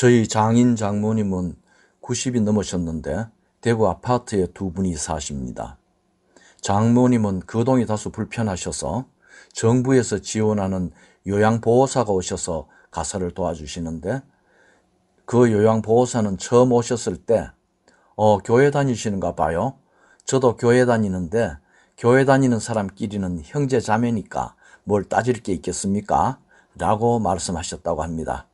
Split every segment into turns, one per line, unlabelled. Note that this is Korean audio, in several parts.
저희 장인 장모님은 90이 넘으셨는데 대구 아파트에 두 분이 사십니다. 장모님은 거동이 다소 불편하셔서 정부에서 지원하는 요양보호사가 오셔서 가사를 도와주시는데, 그 요양보호사는 처음 오셨을 때 교회 다니시는가 봐요. 저도 교회 다니는데 교회 다니는 사람끼리는 형제 자매니까 뭘 따질 게 있겠습니까? 라고 말씀하셨다고 합니다.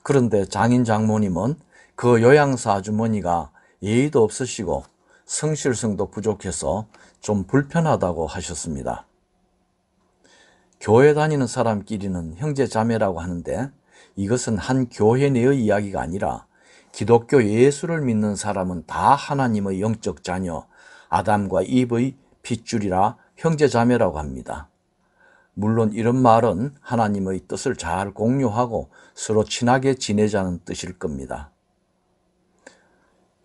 그런데 장인 장모님은 그 요양사 아주머니가 예의도 없으시고 성실성도 부족해서 좀 불편하다고 하셨습니다. 교회 다니는 사람끼리는 형제 자매라고 하는데, 이것은 한 교회 내의 이야기가 아니라 기독교 예수를 믿는 사람은 다 하나님의 영적 자녀, 아담과 이브의 핏줄이라 형제 자매라고 합니다. 물론 이런 말은 하나님의 뜻을 잘 공유하고 서로 친하게 지내자는 뜻일 겁니다.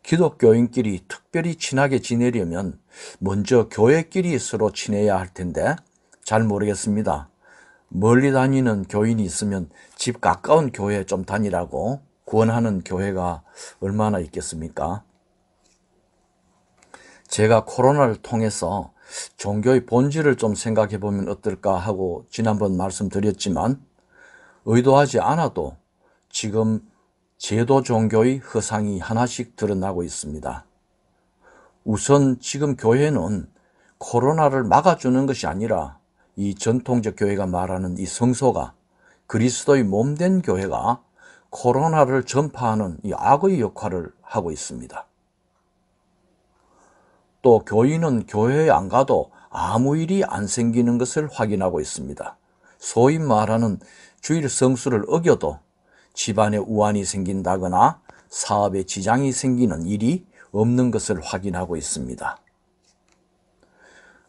기독교인끼리 특별히 친하게 지내려면 먼저 교회끼리 서로 친해야 할 텐데 잘 모르겠습니다. 멀리 다니는 교인이 있으면 집 가까운 교회에 좀 다니라고 권하는 교회가 얼마나 있겠습니까? 제가 코로나를 통해서 종교의 본질을 좀 생각해 보면 어떨까 하고 지난번 말씀드렸지만, 의도하지 않아도 지금 제도 종교의 허상이 하나씩 드러나고 있습니다. 우선 지금 교회는 코로나를 막아주는 것이 아니라 이 전통적 교회가 말하는 이 성소가, 그리스도의 몸된 교회가 코로나를 전파하는 이 악의 역할을 하고 있습니다. 또 교인은 교회에 안 가도 아무 일이 안 생기는 것을 확인하고 있습니다. 소위 말하는 주일 성수를 어겨도 집안에 우환이 생긴다거나 사업에 지장이 생기는 일이 없는 것을 확인하고 있습니다.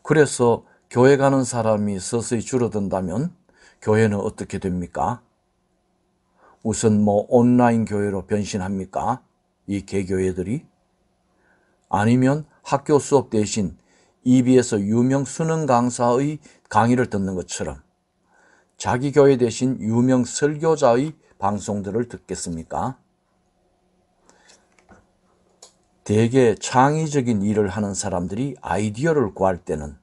그래서 교회 가는 사람이 서서히 줄어든다면 교회는 어떻게 됩니까? 우선 온라인 교회로 변신합니까? 이 개교회들이? 아니면 학교 수업 대신 EBS 유명 수능 강사의 강의를 듣는 것처럼 자기 교회 대신 유명 설교자의 방송들을 듣겠습니까? 대개 창의적인 일을 하는 사람들이 아이디어를 구할 때는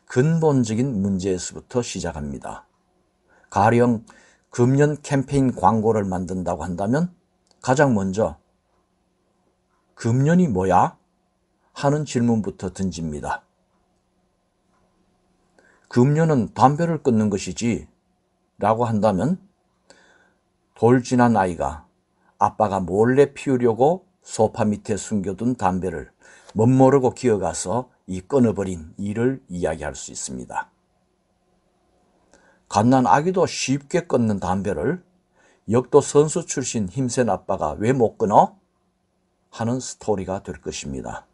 근본적인 문제에서부터 시작합니다. 가령 금연 캠페인 광고를 만든다고 한다면 가장 먼저 금연이 뭐야? 하는 질문부터 던집니다. 금연은 담배를 끊는 것이지 라고 한다면, 돌진한 아이가 아빠가 몰래 피우려고 소파 밑에 숨겨둔 담배를 멋모르고 기어가서 이 끊어버린 일을 이야기할 수 있습니다. 갓난 아기도 쉽게 끊는 담배를 역도 선수 출신 힘센 아빠가 왜 못 끊어? 하는 스토리가 될 것입니다.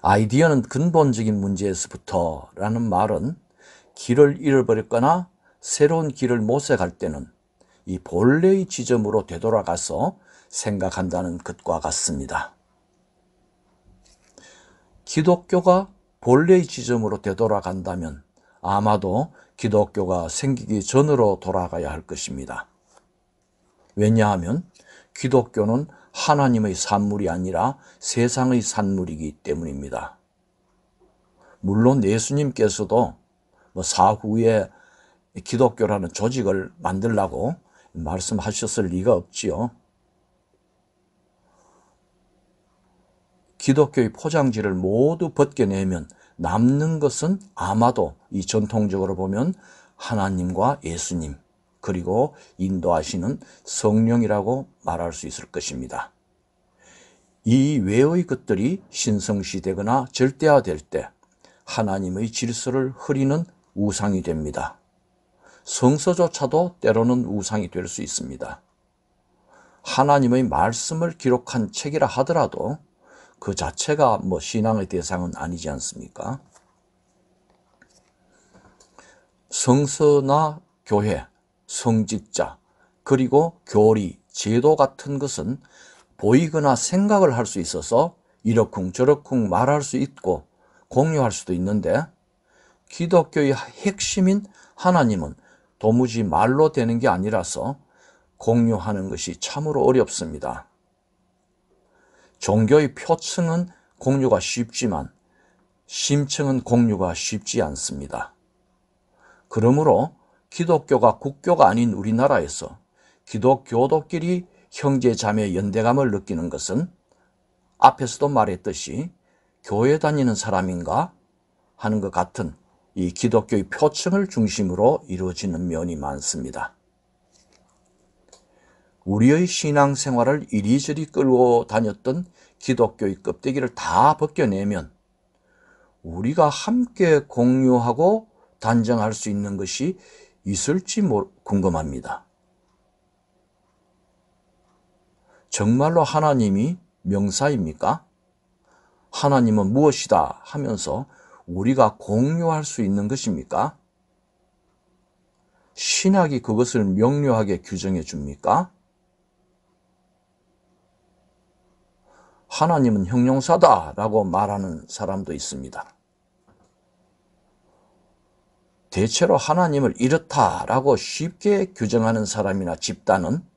아이디어는 근본적인 문제에서부터 라는 말은 길을 잃어버렸거나 새로운 길을 모색할 때는 이 본래의 지점으로 되돌아가서 생각한다는 것과 같습니다. 기독교가 본래의 지점으로 되돌아간다면 아마도 기독교가 생기기 전으로 돌아가야 할 것입니다. 왜냐하면 기독교는 하나님의 산물이 아니라 세상의 산물이기 때문입니다. 물론 예수님께서도 사후에 기독교라는 조직을 만들라고 말씀하셨을 리가 없지요. 기독교의 포장지를 모두 벗겨내면 남는 것은 아마도 이 전통적으로 보면 하나님과 예수님, 그리고 인도하시는 성령이라고 말할 수 있을 것입니다. 이 외의 것들이 신성시되거나 절대화될 때 하나님의 질서를 흐리는 우상이 됩니다. 성서조차도 때로는 우상이 될 수 있습니다. 하나님의 말씀을 기록한 책이라 하더라도 그 자체가 신앙의 대상은 아니지 않습니까? 성서나 교회, 성직자, 그리고 교리, 제도 같은 것은 보이거나 생각을 할 수 있어서 이러쿵저러쿵 말할 수 있고 공유할 수도 있는데, 기독교의 핵심인 하나님은 도무지 말로 되는 게 아니라서 공유하는 것이 참으로 어렵습니다. 종교의 표층은 공유가 쉽지만 심층은 공유가 쉽지 않습니다. 그러므로 기독교가 국교가 아닌 우리나라에서 기독교도끼리 형제 자매 연대감을 느끼는 것은 앞에서도 말했듯이 교회 다니는 사람인가 하는 것 같은 이 기독교의 표층을 중심으로 이루어지는 면이 많습니다. 우리의 신앙생활을 이리저리 끌고 다녔던 기독교의 껍데기를 다 벗겨내면 우리가 함께 공유하고 단정할 수 있는 것이 있을지 궁금합니다. 정말로 하나님이 명사입니까? 하나님은 무엇이다 하면서 우리가 공유할 수 있는 것입니까? 신학이 그것을 명료하게 규정해 줍니까? 하나님은 형용사다라고 말하는 사람도 있습니다. 대체로 하나님을 이렇다라고 쉽게 규정하는 사람이나 집단은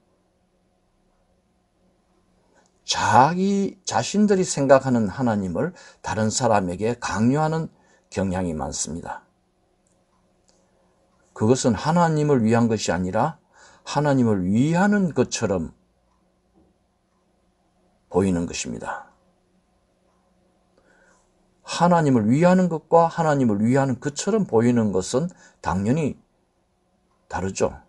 자기 자신들이 생각하는 하나님을 다른 사람에게 강요하는 경향이 많습니다. 그것은 하나님을 위한 것이 아니라 하나님을 위하는 것처럼 보이는 것입니다. 하나님을 위하는 것과 하나님을 위하는 것처럼 보이는 것은 당연히 다르죠.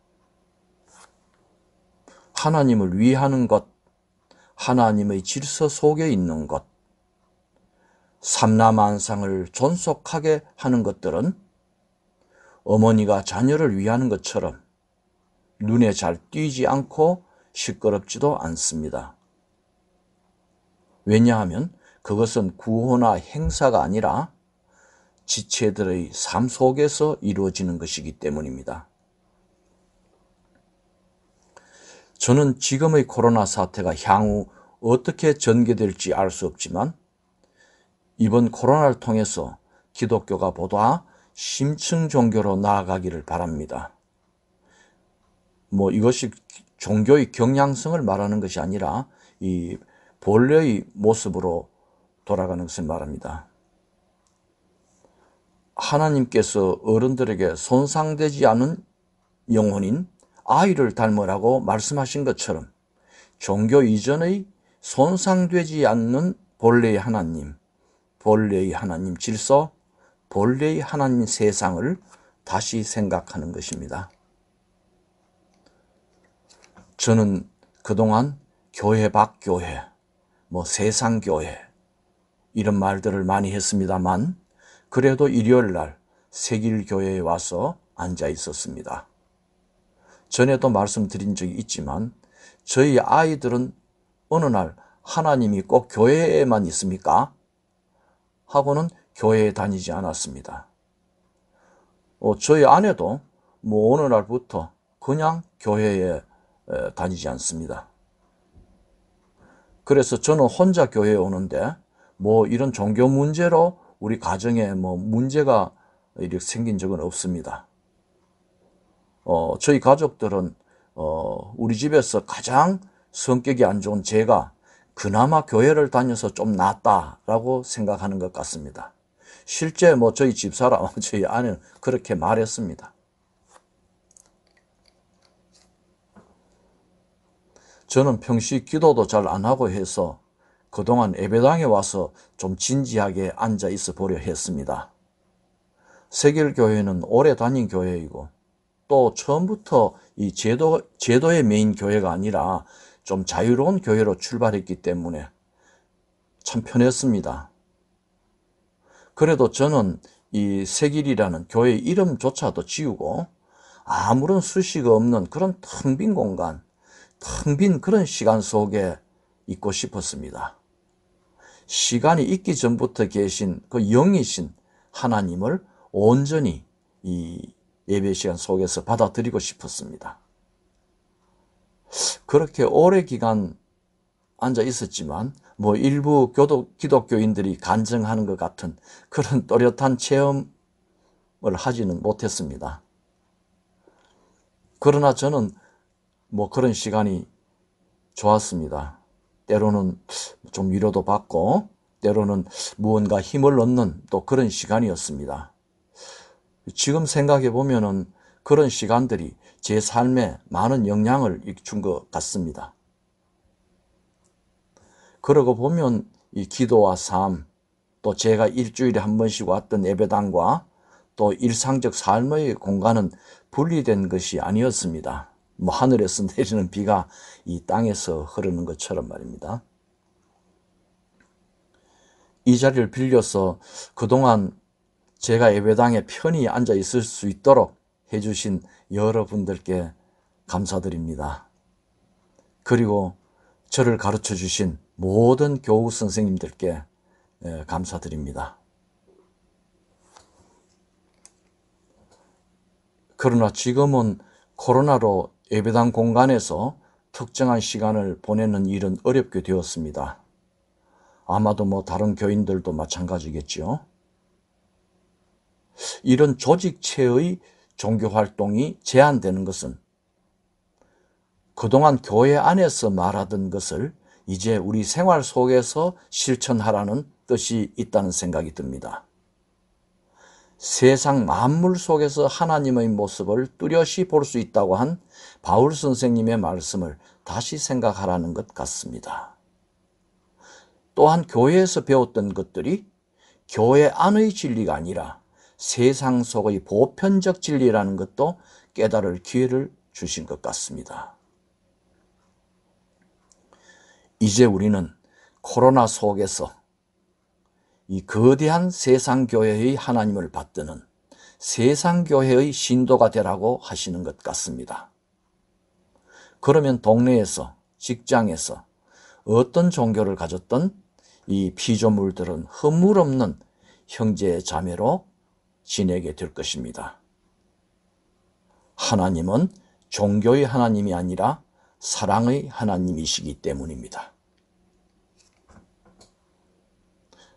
하나님을 위하는 것, 하나님의 질서 속에 있는 것, 삼라만상을 존속하게 하는 것들은 어머니가 자녀를 위하는 것처럼 눈에 잘 띄지 않고 시끄럽지도 않습니다. 왜냐하면 그것은 구호나 행사가 아니라 지체들의 삶 속에서 이루어지는 것이기 때문입니다. 저는 지금의 코로나 사태가 향후 어떻게 전개될지 알 수 없지만 이번 코로나를 통해서 기독교가 보다 심층 종교로 나아가기를 바랍니다. 이것이 종교의 경향성을 말하는 것이 아니라 이 본래의 모습으로 돌아가는 것을 말합니다. 하나님께서 어른들에게 손상되지 않은 영혼인 아이를 닮으라고 말씀하신 것처럼 종교 이전의 손상되지 않는 본래의 하나님, 본래의 하나님 질서, 본래의 하나님 세상을 다시 생각하는 것입니다. 저는 그동안 교회 밖 교회, 세상 교회 이런 말들을 많이 했습니다만 그래도 일요일 날 세길교회에 와서 앉아 있었습니다. 전에도 말씀드린 적이 있지만 저희 아이들은 어느 날 하나님이 꼭 교회에만 있습니까? 하고는 교회에 다니지 않았습니다. 저희 아내도 어느 날부터 그냥 교회에 다니지 않습니다. 그래서 저는 혼자 교회에 오는데 이런 종교 문제로 우리 가정에 문제가 이렇게 생긴 적은 없습니다. 저희 가족들은 우리 집에서 가장 성격이 안 좋은 제가 그나마 교회를 다녀서 좀 낫다라고 생각하는 것 같습니다. 실제 저희 집사람, 저희 아내는 그렇게 말했습니다. 저는 평시 기도도 잘 안 하고 해서 그동안 예배당에 와서 좀 진지하게 앉아 있어 보려 했습니다. 세길교회는 오래 다닌 교회이고 또 처음부터 이 제도의 메인 교회가 아니라 좀 자유로운 교회로 출발했기 때문에 참 편했습니다. 그래도 저는 이 세길이라는 교회 이름조차도 지우고 아무런 수식이 없는 그런 텅 빈 공간, 텅 빈 그런 시간 속에 있고 싶었습니다. 시간이 있기 전부터 계신 그 영이신 하나님을 온전히 이 예배 시간 속에서 받아들이고 싶었습니다. 그렇게 오래 기간 앉아 있었지만 일부 기독교인들이 간증하는 것 같은 그런 또렷한 체험을 하지는 못했습니다. 그러나 저는 뭐 그런 시간이 좋았습니다. 때로는 좀 위로도 받고 때로는 무언가 힘을 얻는 또 그런 시간이었습니다. 지금 생각해 보면은 그런 시간들이 제 삶에 많은 영향을 준 것 같습니다. 그러고 보면 이 기도와 삶, 또 제가 일주일에 한 번씩 왔던 예배당과 또 일상적 삶의 공간은 분리된 것이 아니었습니다. 뭐 하늘에서 내리는 비가 이 땅에서 흐르는 것처럼 말입니다. 이 자리를 빌려서 그동안 제가 예배당에 편히 앉아 있을 수 있도록 해주신 여러분들께 감사드립니다. 그리고 저를 가르쳐 주신 모든 교우 선생님들께 감사드립니다. 그러나 지금은 코로나로 예배당 공간에서 특정한 시간을 보내는 일은 어렵게 되었습니다. 아마도 뭐 다른 교인들도 마찬가지겠죠. 이런 조직체의 종교활동이 제한되는 것은 그동안 교회 안에서 말하던 것을 이제 우리 생활 속에서 실천하라는 뜻이 있다는 생각이 듭니다. 세상 만물 속에서 하나님의 모습을 뚜렷이 볼 수 있다고 한 바울 선생님의 말씀을 다시 생각하라는 것 같습니다. 또한 교회에서 배웠던 것들이 교회 안의 진리가 아니라 세상 속의 보편적 진리라는 것도 깨달을 기회를 주신 것 같습니다. 이제 우리는 코로나 속에서 이 거대한 세상교회의 하나님을 받드는 세상교회의 신도가 되라고 하시는 것 같습니다. 그러면 동네에서, 직장에서 어떤 종교를 가졌던 이 피조물들은 허물 없는 형제 자매로 지내게 될 것입니다. 하나님은 종교의 하나님이 아니라 사랑의 하나님이시기 때문입니다.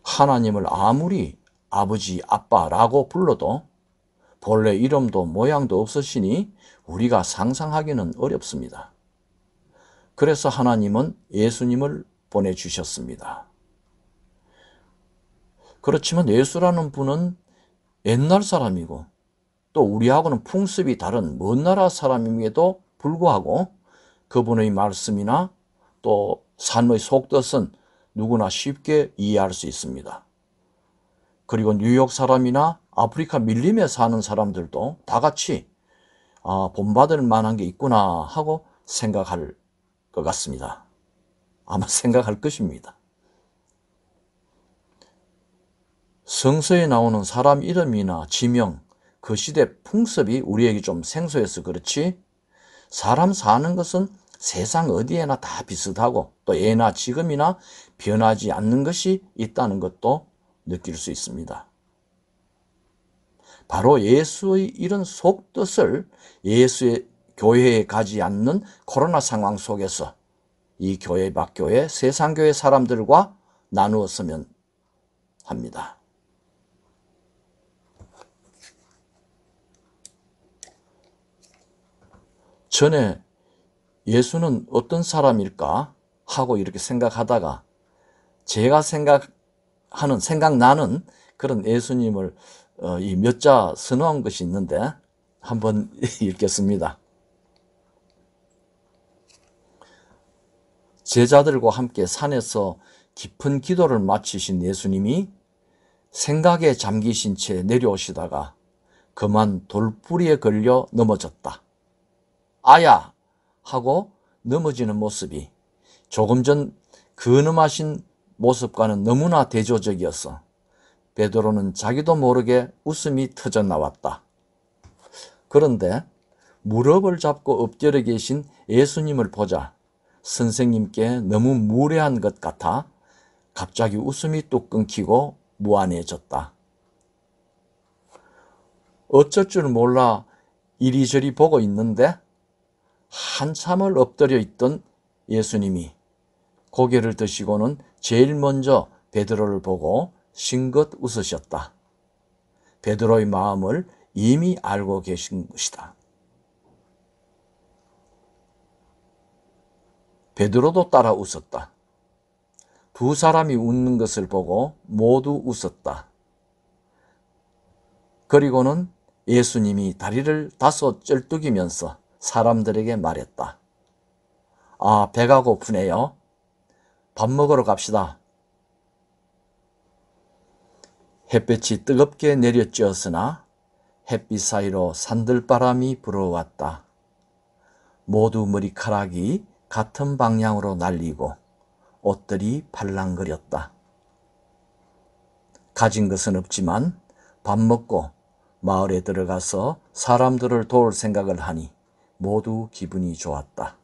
하나님을 아무리 아버지, 아빠라고 불러도 본래 이름도 모양도 없으시니 우리가 상상하기는 어렵습니다. 그래서 하나님은 예수님을 보내주셨습니다. 그렇지만 예수라는 분은 옛날 사람이고 또 우리하고는 풍습이 다른 먼 나라 사람임에도 불구하고 그분의 말씀이나 또 삶의 속뜻은 누구나 쉽게 이해할 수 있습니다. 그리고 뉴욕 사람이나 아프리카 밀림에 사는 사람들도 다 같이 본받을 만한 게 있구나 하고 생각할 것 같습니다. 아마 생각할 것입니다. 성서에 나오는 사람 이름이나 지명, 그 시대 풍습이 우리에게 좀 생소해서 그렇지 사람 사는 것은 세상 어디에나 다 비슷하고 또 예나 지금이나 변하지 않는 것이 있다는 것도 느낄 수 있습니다. 바로 예수의 이런 속뜻을 예수의 교회에 가지 않는 코로나 상황 속에서 이 교회 밖교회 세상교회 사람들과 나누었으면 합니다. 전에 예수는 어떤 사람일까 하고 이렇게 생각하다가 제가 생각나는 그런 예수님을 이 몇 자 선호한 것이 있는데 한번 읽겠습니다. 제자들과 함께 산에서 깊은 기도를 마치신 예수님이 생각에 잠기신 채 내려오시다가 그만 돌뿌리에 걸려 넘어졌다. 아야! 하고 넘어지는 모습이 조금 전 근엄하신 모습과는 너무나 대조적이어서 베드로는 자기도 모르게 웃음이 터져 나왔다. 그런데 무릎을 잡고 엎드려 계신 예수님을 보자 선생님께 너무 무례한 것 같아 갑자기 웃음이 뚝 끊기고 무안해졌다. 어쩔 줄 몰라 이리저리 보고 있는데 한참을 엎드려 있던 예수님이 고개를 드시고는 제일 먼저 베드로를 보고 싱긋 웃으셨다. 베드로의 마음을 이미 알고 계신 것이다. 베드로도 따라 웃었다. 두 사람이 웃는 것을 보고 모두 웃었다. 그리고는 예수님이 다리를 다소 쩔뚝이면서 사람들에게 말했다. 아, 배가 고프네요. 밥 먹으러 갑시다. 햇볕이 뜨겁게 내려쬐었으나 햇빛 사이로 산들바람이 불어왔다. 모두 머리카락이 같은 방향으로 날리고 옷들이 발랑거렸다. 가진 것은 없지만 밥 먹고 마을에 들어가서 사람들을 도울 생각을 하니 모두 기분이 좋았다.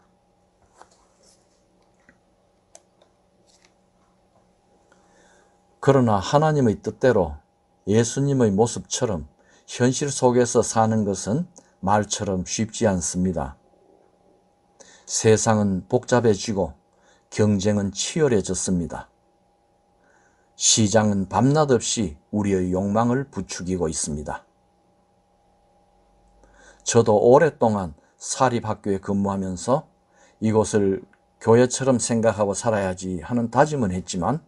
그러나 하나님의 뜻대로 예수님의 모습처럼 현실 속에서 사는 것은 말처럼 쉽지 않습니다. 세상은 복잡해지고 경쟁은 치열해졌습니다. 시장은 밤낮 없이 우리의 욕망을 부추기고 있습니다. 저도 오랫동안 사립학교에 근무하면서 이곳을 교회처럼 생각하고 살아야지 하는 다짐은 했지만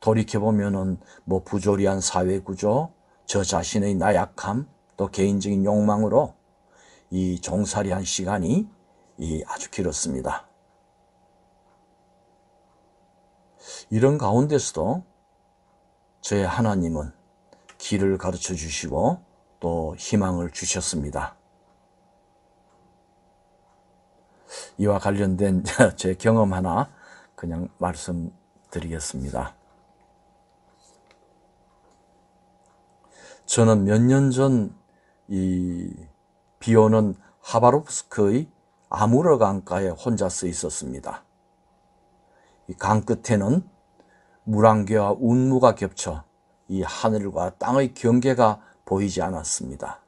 돌이켜보면은 부조리한 사회구조, 저 자신의 나약함, 또 개인적인 욕망으로 이 종살이한 시간이 아주 길었습니다. 이런 가운데서도 저의 하나님은 길을 가르쳐 주시고 또 희망을 주셨습니다. 이와 관련된 제 경험 하나 그냥 말씀드리겠습니다. 저는 몇 년 전 비오는 하바롭스크의 아무르 강가에 혼자 서 있었습니다. 이 강 끝에는 물안개와 운무가 겹쳐 이 하늘과 땅의 경계가 보이지 않았습니다.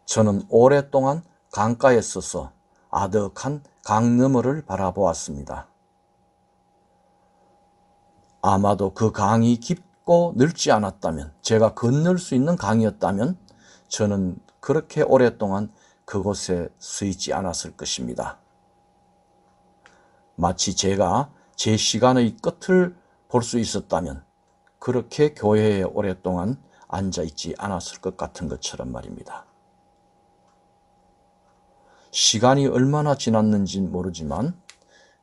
저는 오랫동안 강가에 서서 아득한 강 너머를 바라보았습니다. 아마도 그 강이 깊고 넓지 않았다면, 제가 건널 수 있는 강이었다면 저는 그렇게 오랫동안 그곳에 서 있지 않았을 것입니다. 마치 제가 제 시간의 끝을 볼 수 있었다면 그렇게 교회에 오랫동안 앉아있지 않았을 것 같은 것처럼 말입니다. 시간이 얼마나 지났는지는 모르지만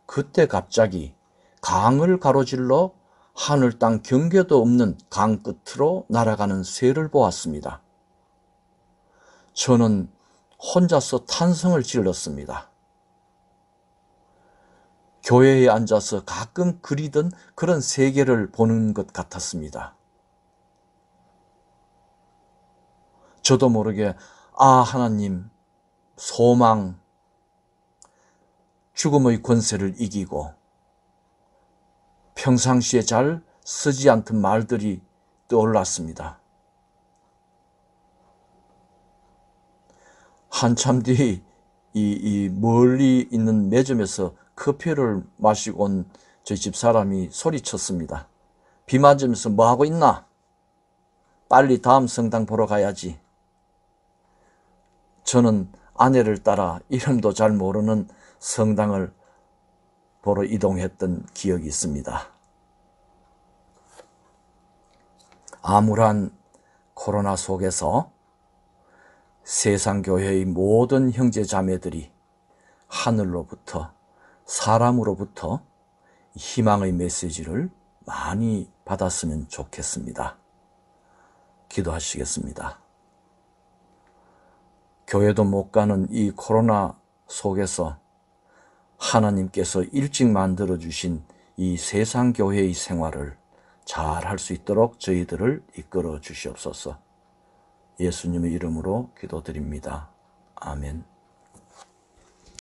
그때 갑자기 강을 가로질러 하늘 땅 경계도 없는 강 끝으로 날아가는 새를 보았습니다. 저는 혼자서 탄성을 질렀습니다. 교회에 앉아서 가끔 그리던 그런 세계를 보는 것 같았습니다. 저도 모르게 하나님, 소망, 죽음의 권세를 이기고 평상시에 잘 쓰지 않던 말들이 떠올랐습니다. 한참 뒤 멀리 있는 매점에서 커피를 마시고 온 저희 집사람이 소리쳤습니다. 비 맞으면서 뭐하고 있나? 빨리 다음 성당 보러 가야지. 저는 아내를 따라 이름도 잘 모르는 성당을 보러 이동했던 기억이 있습니다. 암울한 코로나 속에서 세상교회의 모든 형제자매들이 하늘로부터, 사람으로부터 희망의 메시지를 많이 받았으면 좋겠습니다. 기도하시겠습니다. 교회도 못 가는 이 코로나 속에서 하나님께서 일찍 만들어주신 이 세상교회의 생활을 잘 할 수 있도록 저희들을 이끌어 주시옵소서. 예수님의 이름으로 기도드립니다. 아멘.